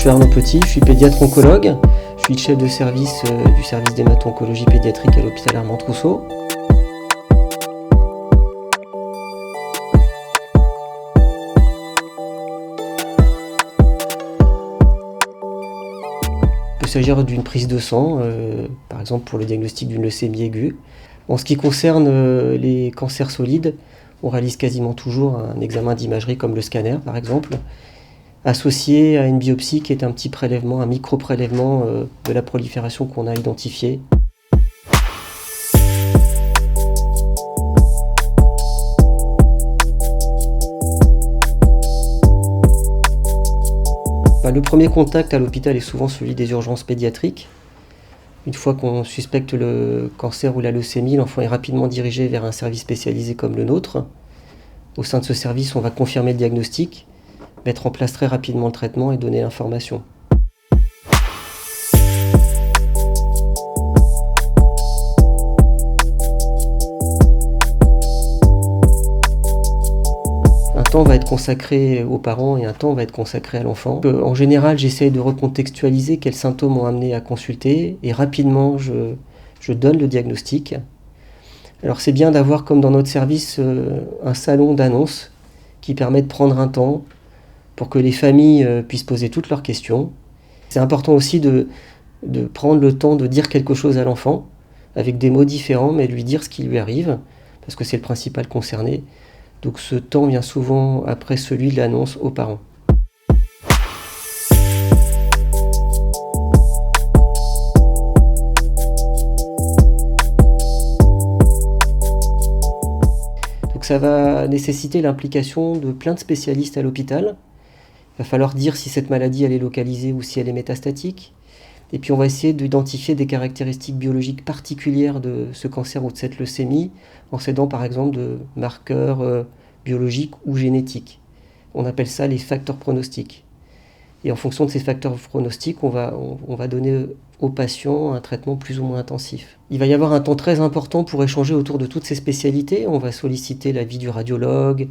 suis Arnaud Petit, je suis pédiatre oncologue. Je suis le chef de service du service d'hémato-oncologie pédiatrique à l'hôpital Armand Trousseau. Il peut s'agir d'une prise de sang, par exemple pour le diagnostic d'une leucémie aiguë. En ce qui concerne les cancers solides, on réalise quasiment toujours un examen d'imagerie comme le scanner par exemple, associé à une biopsie qui est un petit prélèvement, un micro-prélèvement de la prolifération qu'on a identifiée. Le premier contact à l'hôpital est souvent celui des urgences pédiatriques. Une fois qu'on suspecte le cancer ou la leucémie, l'enfant est rapidement dirigé vers un service spécialisé comme le nôtre. Au sein de ce service, on va confirmer le diagnostic, mettre en place très rapidement le traitement et donner l'information. Un temps va être consacré aux parents et un temps va être consacré à l'enfant. En général, j'essaie de recontextualiser quels symptômes m'ont amené à consulter et rapidement je donne le diagnostic. Alors c'est bien d'avoir, comme dans notre service, un salon d'annonces qui permet de prendre un temps pour que les familles puissent poser toutes leurs questions. C'est important aussi de prendre le temps de dire quelque chose à l'enfant, avec des mots différents, mais de lui dire ce qui lui arrive, parce que c'est le principal concerné. Donc ce temps vient souvent après celui de l'annonce aux parents. Donc ça va nécessiter l'implication de plein de spécialistes à l'hôpital. Il va falloir dire si cette maladie elle est localisée ou si elle est métastatique. Et puis on va essayer d'identifier des caractéristiques biologiques particulières de ce cancer ou de cette leucémie en s'aidant par exemple de marqueurs biologiques ou génétiques. On appelle ça les facteurs pronostiques. Et en fonction de ces facteurs pronostiques, on va donner aux patients un traitement plus ou moins intensif. Il va y avoir un temps très important pour échanger autour de toutes ces spécialités. On va solliciter l'avis du radiologue,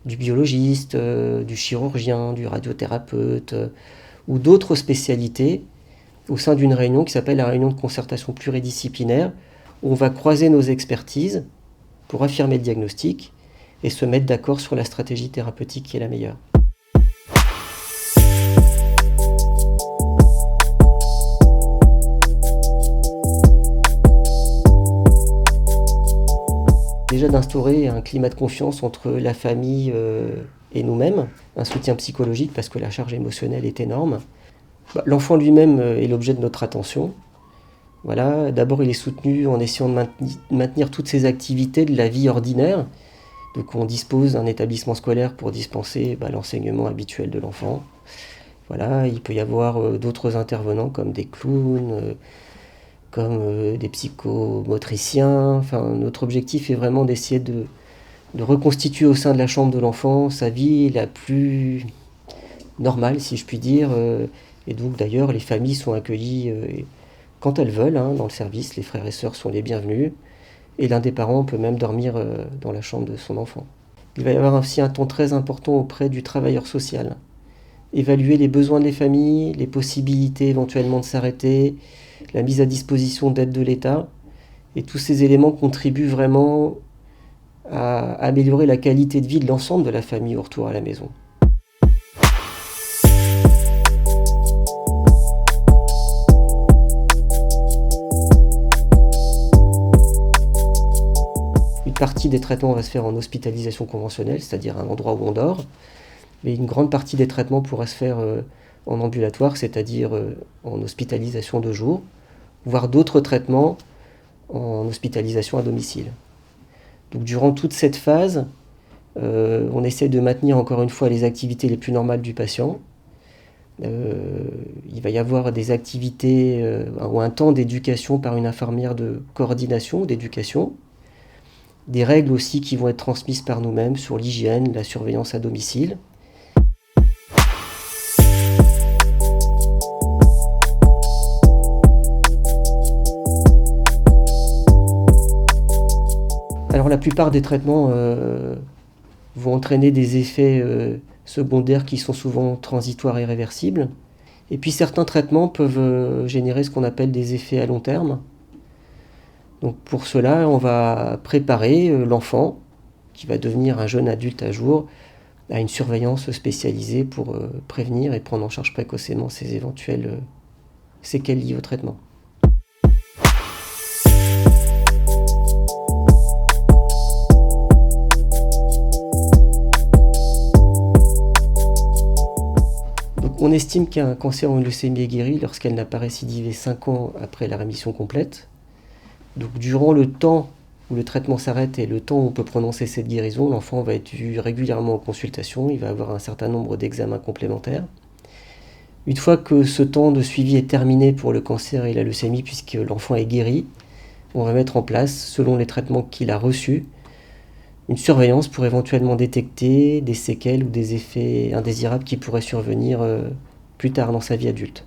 du biologiste, du chirurgien, du radiothérapeute ou d'autres spécialités au sein d'une réunion qui s'appelle la réunion de concertation pluridisciplinaire où on va croiser nos expertises pour affirmer le diagnostic et se mettre d'accord sur la stratégie thérapeutique qui est la meilleure. Déjà d'instaurer un climat de confiance entre la famille et nous-mêmes, un soutien psychologique parce que la charge émotionnelle est énorme. L'enfant lui-même est l'objet de notre attention. Voilà, d'abord il est soutenu en essayant de maintenir toutes ses activités de la vie ordinaire. Donc on dispose d'un établissement scolaire pour dispenser l'enseignement habituel de l'enfant. Voilà, il peut y avoir d'autres intervenants comme des clowns, comme des psychomotriciens. Enfin, notre objectif est vraiment d'essayer de reconstituer au sein de la chambre de l'enfant sa vie la plus normale, si je puis dire. Et donc d'ailleurs, les familles sont accueillies quand elles veulent dans le service. Les frères et sœurs sont les bienvenus. Et l'un des parents peut même dormir dans la chambre de son enfant. Il va y avoir aussi un temps très important auprès du travailleur social. Évaluer les besoins des familles, les possibilités éventuellement de s'arrêter, la mise à disposition d'aide de l'État. Et tous ces éléments contribuent vraiment à améliorer la qualité de vie de l'ensemble de la famille au retour à la maison. Une partie des traitements va se faire en hospitalisation conventionnelle, c'est-à-dire un endroit où on dort. Mais une grande partie des traitements pourra se faire en ambulatoire, c'est-à-dire en hospitalisation de jour, voire d'autres traitements en hospitalisation à domicile. Donc durant toute cette phase, on essaie de maintenir encore une fois les activités les plus normales du patient. Il va y avoir des activités ou un temps d'éducation par une infirmière de coordination ou d'éducation. Des règles aussi qui vont être transmises par nous-mêmes sur l'hygiène, la surveillance à domicile. Alors la plupart des traitements vont entraîner des effets secondaires qui sont souvent transitoires et réversibles. Et puis certains traitements peuvent générer ce qu'on appelle des effets à long terme. Donc pour cela, on va préparer l'enfant, qui va devenir un jeune adulte à jour, à une surveillance spécialisée pour prévenir et prendre en charge précocement ces éventuelles séquelles liées au traitement. Donc on estime qu'un cancer ou une leucémie est guéri lorsqu'elle n'a pas récidivé 5 ans après la rémission complète. Donc durant le temps où le traitement s'arrête et le temps où on peut prononcer cette guérison, l'enfant va être vu régulièrement en consultation, il va avoir un certain nombre d'examens complémentaires. Une fois que ce temps de suivi est terminé pour le cancer et la leucémie, puisque l'enfant est guéri, on va mettre en place, selon les traitements qu'il a reçus, une surveillance pour éventuellement détecter des séquelles ou des effets indésirables qui pourraient survenir plus tard dans sa vie adulte.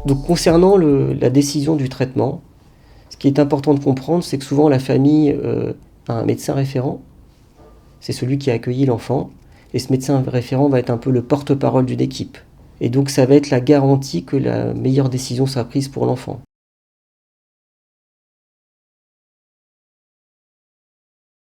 Donc concernant la décision du traitement, ce qui est important de comprendre, c'est que souvent la famille a un médecin référent, c'est celui qui a accueilli l'enfant, et ce médecin référent va être un peu le porte-parole d'une équipe. Et donc ça va être la garantie que la meilleure décision sera prise pour l'enfant.